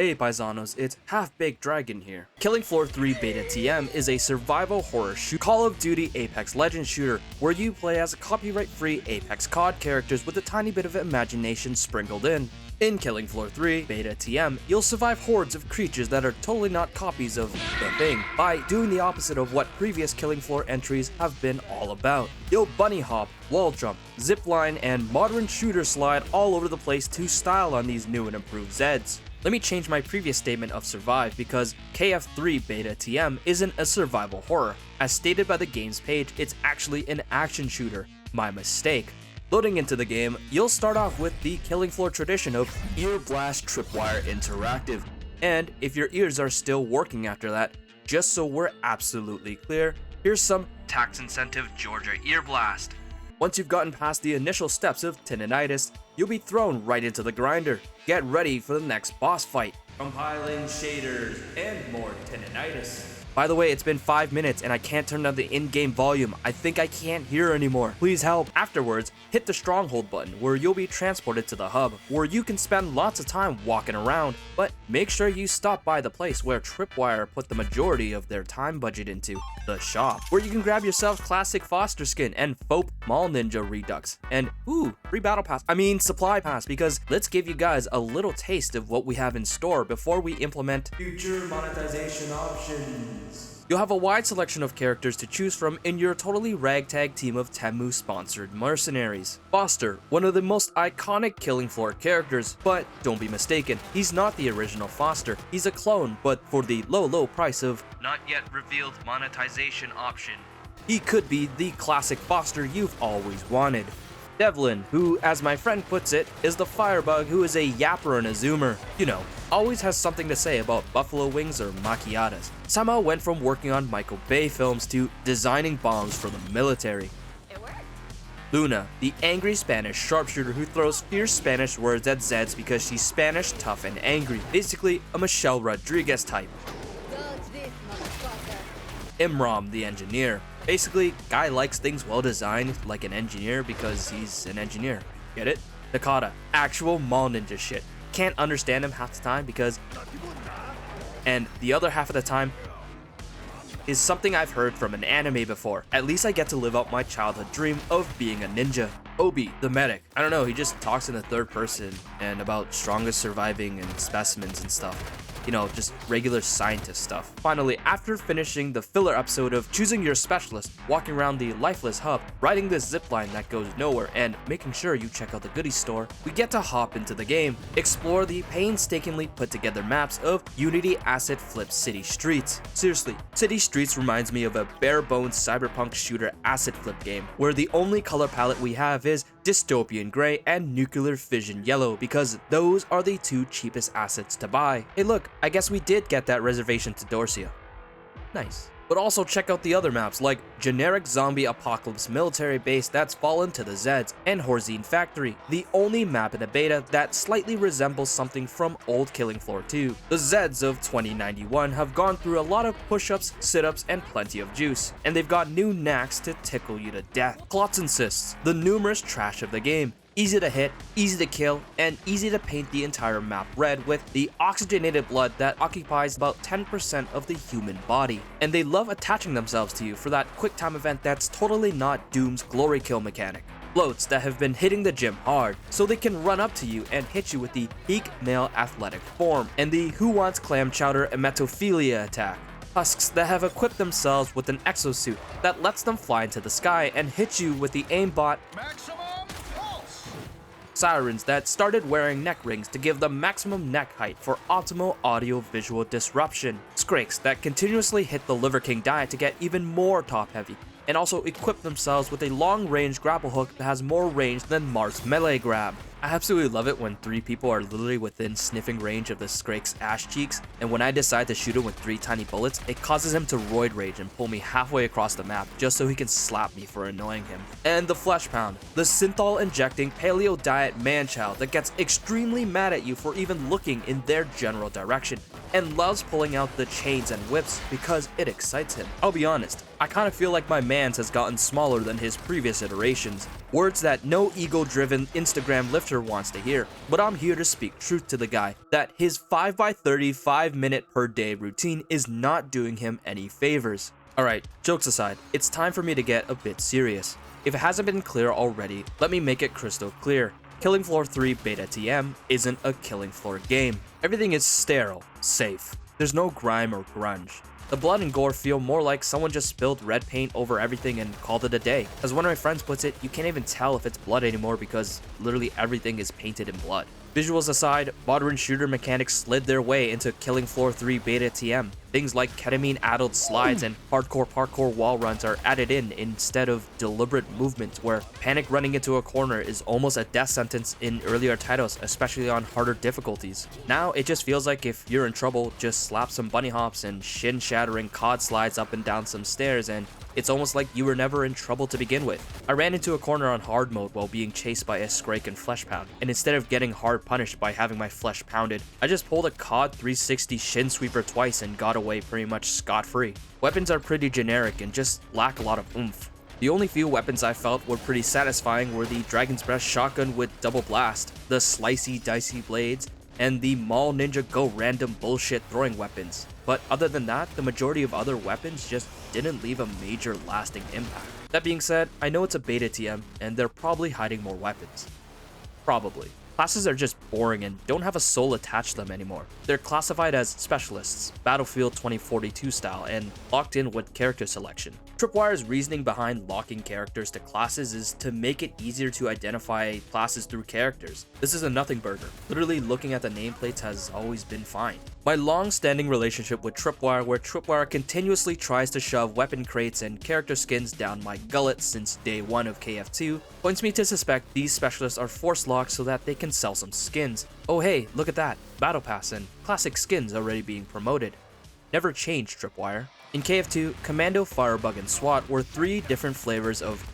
Hey paisanos, it's Half-Baked Dragon here. Killing Floor 3 Beta TM is a survival horror Call of Duty Apex Legends shooter where you play as copyright-free Apex COD characters with a tiny bit of imagination sprinkled in. In Killing Floor 3 Beta TM, you'll survive hordes of creatures that are totally not copies of the thing by doing the opposite of what previous Killing Floor entries have been all about. You'll bunny hop, wall jump, zip line, and modern shooter slide all over the place to style on these new and improved Zeds. Let me change my previous statement of survive because KF3 Beta TM isn't a survival horror. As stated by the game's page, it's actually an action shooter. My mistake. Loading into the game, you'll start off with the Killing Floor tradition of Ear Blast Tripwire Interactive. And if your ears are still working after that, just so we're absolutely clear, here's some tax incentive Georgia Ear Blast. Once you've gotten past the initial steps of tinnitus, you'll be thrown right into the grinder. Get ready for the next boss fight. Compiling shaders and more tinnitus. By the way, it's been 5 minutes and I can't turn down the in-game volume. I think I can't hear anymore. Please help. Afterwards, hit the stronghold button where you'll be transported to the hub, where you can spend lots of time walking around, but make sure you stop by the place where Tripwire put the majority of their time budget into, the shop, where you can grab yourself classic Foster skin and Fope Mall Ninja Redux, and free battle pass, supply pass, because let's give you guys a little taste of what we have in store before we implement future monetization options. You'll have a wide selection of characters to choose from in your totally ragtag team of Temu sponsored mercenaries. Foster, one of the most iconic Killing Floor characters, but don't be mistaken, he's not the original Foster. He's a clone, but for the low price of not yet revealed monetization option, he could be the classic Foster you've always wanted. Devlin, who, as my friend puts it, is the firebug who is a yapper and a zoomer. You know, always has something to say about buffalo wings or macchiatas. Somehow went from working on Michael Bay films to designing bombs for the military. It worked. Luna, the angry Spanish sharpshooter who throws fierce Spanish words at Zeds because she's Spanish, tough, and angry. Basically, a Michelle Rodriguez type. Dodge this, motherfucker. Imram, the engineer. Basically, guy likes things well designed like an engineer because he's an engineer. Get it? Nakata, actual mall ninja shit. Can't understand him half the time because... And the other half of the time is something I've heard from an anime before. At least I get to live out my childhood dream of being a ninja. Obi, the medic. I don't know, he just talks in the third person and about strongest surviving and specimens and stuff. You know, just regular scientist stuff. Finally, after finishing the filler episode of choosing your specialist, walking around the lifeless hub, riding this zipline that goes nowhere, and making sure you check out the goodies store, we get to hop into the game, explore the painstakingly put together maps of Unity Asset Flip City Streets. Seriously, City Streets reminds me of a bare bones cyberpunk shooter asset flip game, where the only color palette we have is dystopian gray and nuclear fission yellow, because those are the two cheapest assets to buy. Hey look, I guess we did get that reservation to Dorsia. Nice. But also check out the other maps like generic zombie apocalypse military base that's fallen to the Zeds, and Horzine Factory, the only map in the beta that slightly resembles something from old Killing Floor 2. The Zeds of 2091 have gone through a lot of push-ups, sit-ups, and plenty of juice, and they've got new knacks to tickle you to death. Clots insists, the numerous trash of the game. Easy to hit, easy to kill, and easy to paint the entire map red with the oxygenated blood that occupies about 10% of the human body. And they love attaching themselves to you for that quick time event that's totally not Doom's glory kill mechanic. Floats that have been hitting the gym hard, so they can run up to you and hit you with the peak male athletic form, and the Who Wants Clam Chowder emetophilia attack. Husks that have equipped themselves with an exosuit that lets them fly into the sky and hit you with the aimbot Sirens that started wearing neck rings to give them maximum neck height for optimal audio-visual disruption. Skrakes that continuously hit the Liver King diet to get even more top-heavy, and also equip themselves with a long-range grapple hook that has more range than Marth's melee grab. I absolutely love it when 3 people are literally within sniffing range of the Skrake's ass cheeks, and when I decide to shoot him with 3 tiny bullets, it causes him to roid rage and pull me halfway across the map just so he can slap me for annoying him. And the Flesh Pound, the synthol injecting paleo diet man-child that gets extremely mad at you for even looking in their general direction, and loves pulling out the chains and whips because it excites him. I'll be honest, I kinda feel like my mans has gotten smaller than his previous iterations. Words that no ego-driven Instagram lifter wants to hear. But I'm here to speak truth to the guy, that his 5x30 5-minute per day routine is not doing him any favors. Alright, jokes aside, it's time for me to get a bit serious. If it hasn't been clear already, let me make it crystal clear. Killing Floor 3 Beta TM isn't a Killing Floor game. Everything is sterile, safe. There's no grime or grunge. The blood and gore feel more like someone just spilled red paint over everything and called it a day. As one of my friends puts it, you can't even tell if it's blood anymore because literally everything is painted in blood. Visuals aside, modern shooter mechanics slid their way into Killing Floor 3 Beta TM. Things like ketamine-addled slides and hardcore parkour wall runs are added in instead of deliberate movements where panic running into a corner is almost a death sentence in earlier titles, especially on harder difficulties. Now, it just feels like if you're in trouble, just slap some bunny hops and shin-shattering COD slides up and down some stairs and it's almost like you were never in trouble to begin with. I ran into a corner on hard mode while being chased by a Scrake and Flesh Pound, and instead of getting hard punished by having my flesh pounded, I just pulled a COD 360 shin sweeper twice and got away pretty much scot-free. Weapons are pretty generic and just lack a lot of oomph. The only few weapons I felt were pretty satisfying were the Dragon's Breath shotgun with double blast, the slicey dicey blades, and the Mall Ninja Go random bullshit throwing weapons. But other than that, the majority of other weapons just didn't leave a major lasting impact. That being said, I know it's a beta TM, and they're probably hiding more weapons. Probably. Classes are just boring and don't have a soul attached to them anymore. They're classified as specialists, Battlefield 2042 style, and locked in with character selection. Tripwire's reasoning behind locking characters to classes is to make it easier to identify classes through characters. This is a nothing burger. Literally looking at the nameplates has always been fine. My long-standing relationship with Tripwire, where Tripwire continuously tries to shove weapon crates and character skins down my gullet since day one of KF2, points me to suspect these specialists are force locked so that they can sell some skins. Oh hey, look at that, Battle Pass and classic skins already being promoted. Never changed, Tripwire. In KF2, Commando, Firebug, and SWAT were 3 different flavors of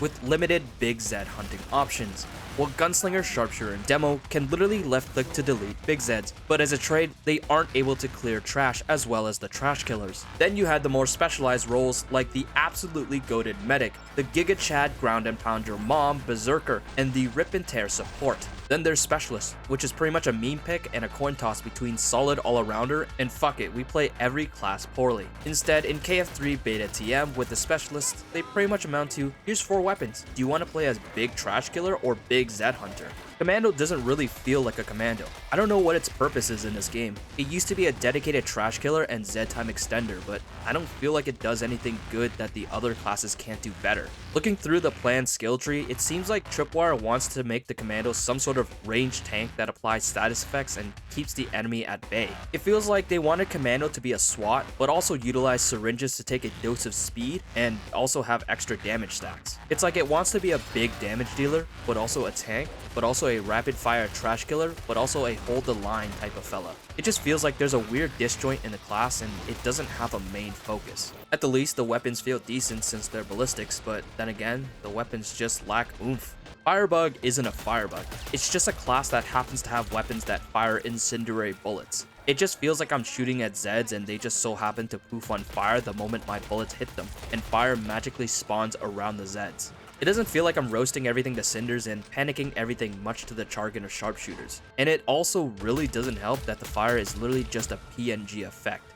with limited Big Zed hunting options, while Gunslinger, Sharpshooter, and Demo can literally left-click to delete Big Zeds, but as a trade, they aren't able to clear trash as well as the trash killers. Then you had the more specialized roles like the absolutely goated Medic, the Giga Chad Ground and Pound Your Mom Berserker, and the Rip and Tear Support. Then there's Specialist, which is pretty much a meme pick and a coin toss between solid all-arounder and fuck it, we play every class poorly. Instead, in KF3 Beta TM with the Specialists, they pretty much amount to, here's 4 weapons. Do you want to play as Big Trash Killer or Big Zed Hunter? Commando doesn't really feel like a commando. I don't know what its purpose is in this game. It used to be a dedicated trash killer and Z time extender, but I don't feel like it does anything good that the other classes can't do better. Looking through the planned skill tree, it seems like Tripwire wants to make the commando some sort of ranged tank that applies status effects and keeps the enemy at bay. It feels like they wanted commando to be a SWAT, but also utilize syringes to take a dose of speed and also have extra damage stacks. It's like it wants to be a big damage dealer, but also a tank, but also a rapid fire trash killer, but also a hold the line type of fella. It just feels like there's a weird disjoint in the class and it doesn't have a main focus. At the least, the weapons feel decent since they're ballistics, but then again, the weapons just lack oomph. Firebug isn't a firebug. It's just a class that happens to have weapons that fire incendiary bullets. It just feels like I'm shooting at Zeds and they just so happen to poof on fire the moment my bullets hit them, and fire magically spawns around the Zeds. It doesn't feel like I'm roasting everything to cinders and panicking everything much to the jargon of sharpshooters. And it also really doesn't help that the fire is literally just a PNG effect.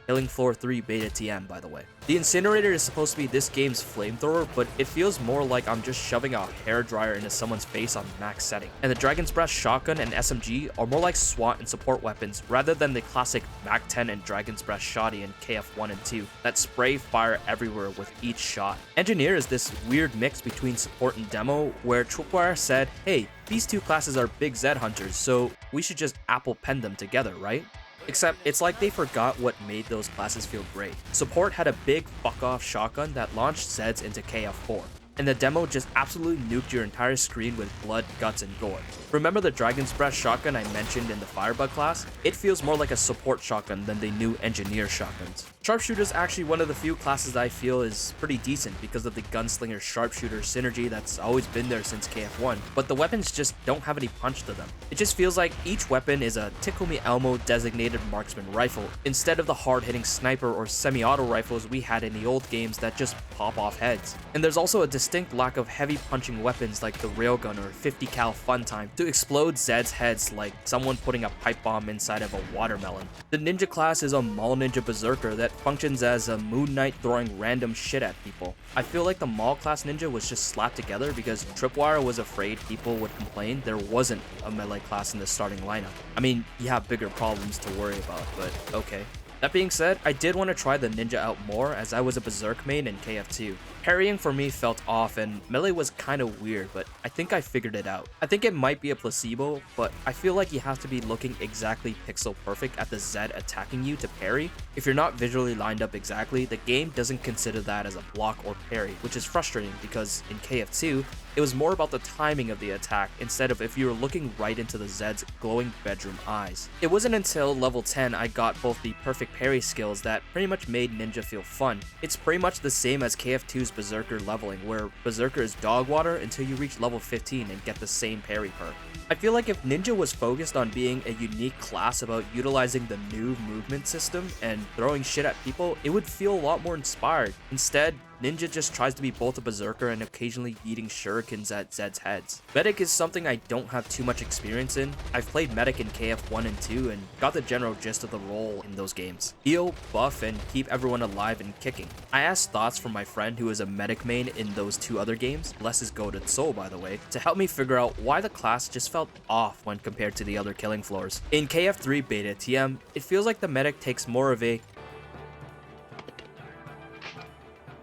Killing Floor 3 Beta TM, by the way. The incinerator is supposed to be this game's flamethrower, but it feels more like I'm just shoving a hairdryer into someone's face on max setting. And the Dragon's Breath shotgun and SMG are more like SWAT and support weapons rather than the classic Mac 10 and Dragon's Breath shotty in KF1 and 2 that spray fire everywhere with each shot. Engineer is this weird mix between support and demo where Tripwire said, hey, these 2 classes are big Zed hunters, so we should just Apple pen them together, right? Except it's like they forgot what made those classes feel great. Support had a big fuck-off shotgun that launched Zeds into KF4, and the demo just absolutely nuked your entire screen with blood, guts, and gore. Remember the Dragon's Breath shotgun I mentioned in the Firebug class? It feels more like a support shotgun than the new engineer shotguns. Sharpshooter is actually one of the few classes I feel is pretty decent because of the gunslinger sharpshooter synergy that's always been there since KF1, but the weapons just don't have any punch to them. It just feels like each weapon is a Tickle Me Elmo designated marksman rifle, instead of the hard-hitting sniper or semi-auto rifles we had in the old games that just pop off heads. And there's also a distinct lack of heavy punching weapons like the railgun or 50 cal fun time to explode Zeds heads like someone putting a pipe bomb inside of a watermelon. The ninja class is a Maul Ninja Berserker that functions as a Moon Knight throwing random shit at people. I feel like the Maul class ninja was just slapped together because Tripwire was afraid people would complain there wasn't a melee class in the starting lineup. I mean, you have bigger problems to worry about, but okay. That being said, I did want to try the ninja out more as I was a Berserk main in KF2. Parrying for me felt off and melee was kinda weird, but I think I figured it out. I think it might be a placebo, but I feel like you have to be looking exactly pixel perfect at the Zed attacking you to parry. If you're not visually lined up exactly, the game doesn't consider that as a block or parry, which is frustrating because in KF2, it was more about the timing of the attack instead of if you were looking right into the Zed's glowing bedroom eyes. It wasn't until level 10 I got both the perfect parry skills that pretty much made Ninja feel fun. It's pretty much the same as KF2's Berserker leveling, where Berserker is dog water until you reach level 15 and get the same parry perk. I feel like if Ninja was focused on being a unique class about utilizing the new movement system and throwing shit at people, it would feel a lot more inspired. Instead, Ninja just tries to be both a Berserker and occasionally yeeting shurikens at Zed's heads. Medic is something I don't have too much experience in. I've played Medic in KF1 and 2 and got the general gist of the role in those games. Heal, buff, and keep everyone alive and kicking. I asked thoughts from my friend who is a Medic main in those two other games, bless his goated soul by the way, to help me figure out why the class just felt off when compared to the other killing floors. In KF3 Beta TM, it feels like the Medic takes more of a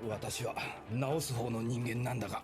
私は治す方の人間なんだが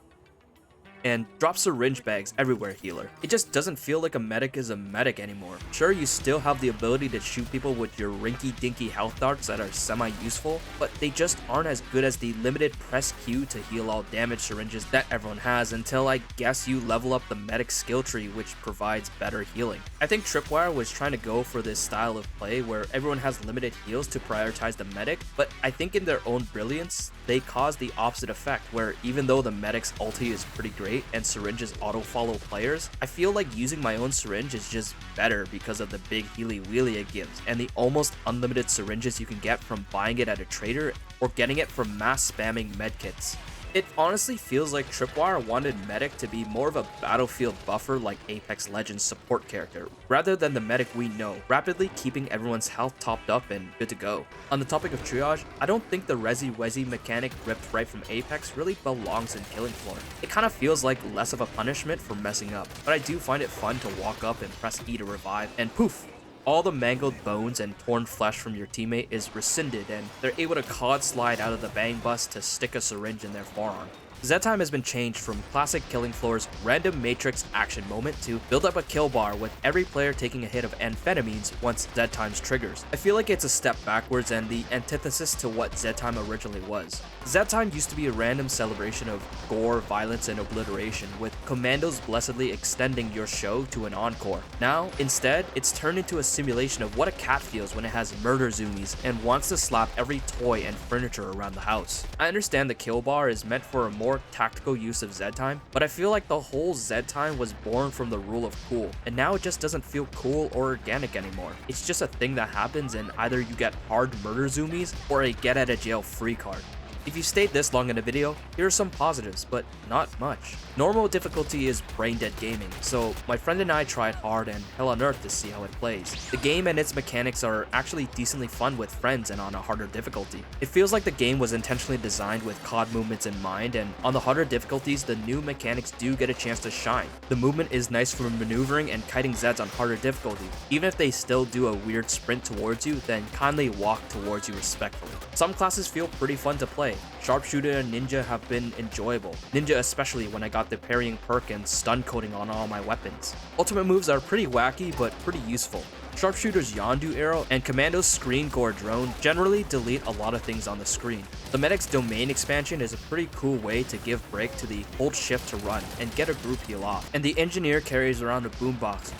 and drop syringe bags everywhere healer. It just doesn't feel like a medic is a medic anymore. Sure, you still have the ability to shoot people with your rinky-dinky health darts that are semi-useful, but they just aren't as good as the limited press Q to heal all damage syringes that everyone has until I guess you level up the medic skill tree, which provides better healing. I think Tripwire was trying to go for this style of play where everyone has limited heals to prioritize the medic, but I think in their own brilliance, they cause the opposite effect where even though the medic's ulti is pretty great and syringes auto-follow players, I feel like using my own syringe is just better because of the big healy wheelie it gives and the almost unlimited syringes you can get from buying it at a trader or getting it from mass spamming medkits. It honestly feels like Tripwire wanted Medic to be more of a battlefield buffer like Apex Legends support character, rather than the Medic we know, rapidly keeping everyone's health topped up and good to go. On the topic of triage, I don't think the Resi-Wesi mechanic ripped right from Apex really belongs in Killing Floor. It kind of feels like less of a punishment for messing up, but I do find it fun to walk up and press E to revive, and poof! All the mangled bones and torn flesh from your teammate is rescinded and they're able to cod slide out of the bang bus to stick a syringe in their forearm. Zed time has been changed from classic Killing Floor's random matrix action moment to build up a kill bar with every player taking a hit of amphetamines once Zed times triggers. I feel like it's a step backwards and the antithesis to what Zed time originally was. Zed time used to be a random celebration of gore, violence, and obliteration, with commandos blessedly extending your show to an encore. Now, instead, it's turned into a simulation of what a cat feels when it has murder zoomies and wants to slap every toy and furniture around the house. I understand the kill bar is meant for a more tactical use of Zed time, but I feel like the whole Zed time was born from the rule of cool, and now it just doesn't feel cool or organic anymore. It's just a thing that happens and either you get hard murder zoomies or a get out of jail free card. If you stayed this long in a video, here are some positives, but not much. Normal difficulty is brain dead gaming, so my friend and I tried hard and hell on earth to see how it plays. The game and its mechanics are actually decently fun with friends and on a harder difficulty. It feels like the game was intentionally designed with COD movements in mind, and on the harder difficulties, the new mechanics do get a chance to shine. The movement is nice for maneuvering and kiting Zeds on harder difficulty. Even if they still do a weird sprint towards you, then kindly walk towards you respectfully. Some classes feel pretty fun to play. Sharpshooter and Ninja have been enjoyable. Ninja especially when I got the parrying perk and stun coating on all my weapons. Ultimate moves are pretty wacky but pretty useful. Sharpshooter's Yondu arrow, and Commando's screen gore drone generally delete a lot of things on the screen. The Medic's domain expansion is a pretty cool way to give break to the hold shift to run and get a group heal off. And the Engineer carries around a boombox.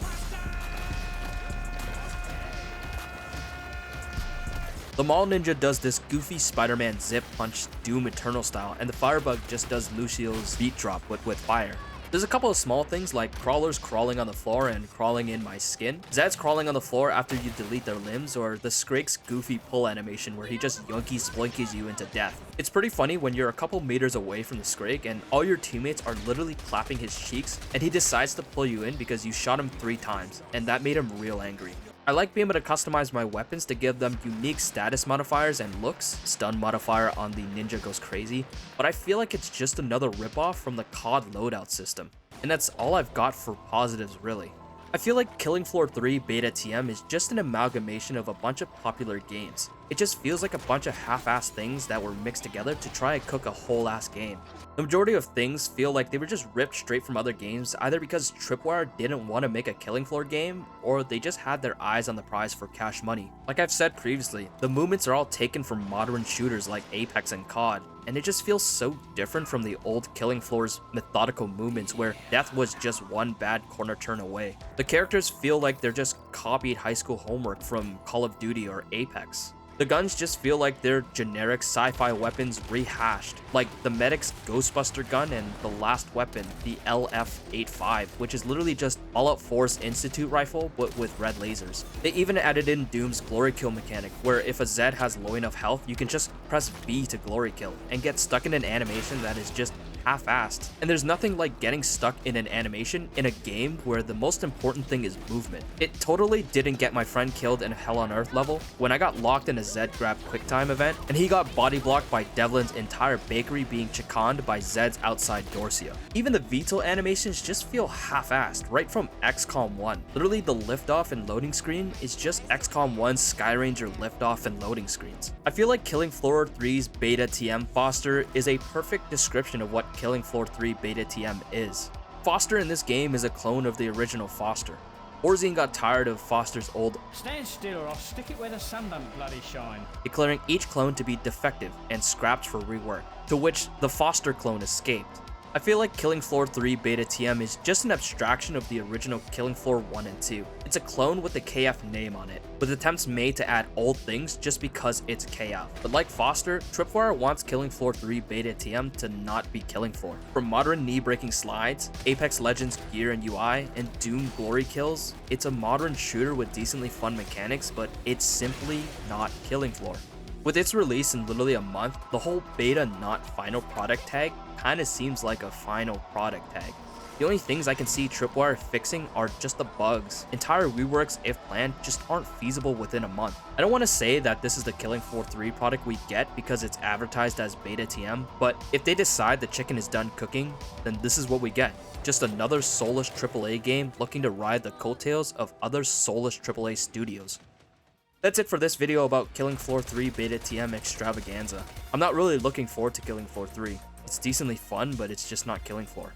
The Mall Ninja does this goofy Spider-Man zip punch Doom Eternal style, and the Firebug just does Lucio's beat drop with fire. There's a couple of small things like crawlers crawling on the floor and crawling in my skin, Zeds crawling on the floor after you delete their limbs, or the Scrake's goofy pull animation where he just yoinky splinkies you into death. It's pretty funny when you're a couple meters away from the Scrake and all your teammates are literally clapping his cheeks and he decides to pull you in because you shot him 3 times, and that made him real angry. I like being able to customize my weapons to give them unique status modifiers and looks. Stun modifier on the Ninja goes crazy, but I feel like it's just another ripoff from the COD loadout system. And that's all I've got for positives really. I feel like Killing Floor 3 Beta TM is just an amalgamation of a bunch of popular games. It just feels like a bunch of half-assed things that were mixed together to try and cook a whole-ass game. The majority of things feel like they were just ripped straight from other games, either because Tripwire didn't want to make a Killing Floor game, or they just had their eyes on the prize for cash money. Like I've said previously, the movements are all taken from modern shooters like Apex and COD, and it just feels so different from the old Killing Floor's methodical movements where death was just one bad corner turn away. The characters feel like they're just copied high school homework from Call of Duty or Apex. The guns just feel like they're generic sci-fi weapons rehashed, like the Medic's Ghostbuster gun and the last weapon, the LF-85, which is literally just All-Out Force Institute rifle but with red lasers. They even added in Doom's glory kill mechanic, where if a Zed has low enough health, you can just press B to glory kill and get stuck in an animation that is just half-assed. And there's nothing like getting stuck in an animation in a game where the most important thing is movement. It totally didn't get my friend killed in Hell on Earth level when I got locked in a Zed grab quicktime event and he got body blocked by Devlin's entire bakery being chicaned by Zed's outside Dorsia. Even the VTOL animations just feel half-assed right from XCOM 1. Literally the liftoff and loading screen is just XCOM 1's Skyranger liftoff and loading screens. I feel like Killing Floor 3's Beta TM Foster is a perfect description of what Killing Floor 3 Beta TM is. Foster in this game is a clone of the original Foster. Horzine got tired of Foster's old "Stand still or I'll stick it where the sun don't bloody shine," declaring each clone to be defective and scrapped for rework, to which the Foster clone escaped. I feel like Killing Floor 3 Beta TM is just an abstraction of the original Killing Floor 1 and 2. It's a clone with the KF name on it, with attempts made to add old things just because it's KF. But like Foster, Tripwire wants Killing Floor 3 Beta TM to not be Killing Floor. From modern knee-breaking slides, Apex Legends gear and UI, and Doom glory kills, it's a modern shooter with decently fun mechanics, but it's simply not Killing Floor. With its release in literally a month, the whole beta not final product tag kinda seems like a final product tag. The only things I can see Tripwire fixing are just the bugs. Entire reworks, if planned, just aren't feasible within a month. I don't want to say that this is the Killing Floor 3 product we get because it's advertised as Beta TM, but if they decide the chicken is done cooking, then this is what we get. Just another soulless AAA game looking to ride the coattails of other soulless AAA studios. That's it for this video about Killing Floor 3 Beta TM Extravaganza. I'm not really looking forward to Killing Floor 3. It's decently fun, but it's just not Killing Floor.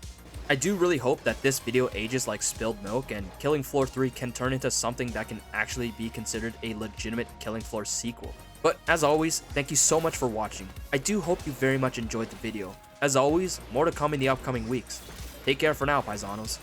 I do really hope that this video ages like spilled milk and Killing Floor 3 can turn into something that can actually be considered a legitimate Killing Floor sequel. But as always, thank you so much for watching. I do hope you very much enjoyed the video. As always, more to come in the upcoming weeks. Take care for now, paisanos.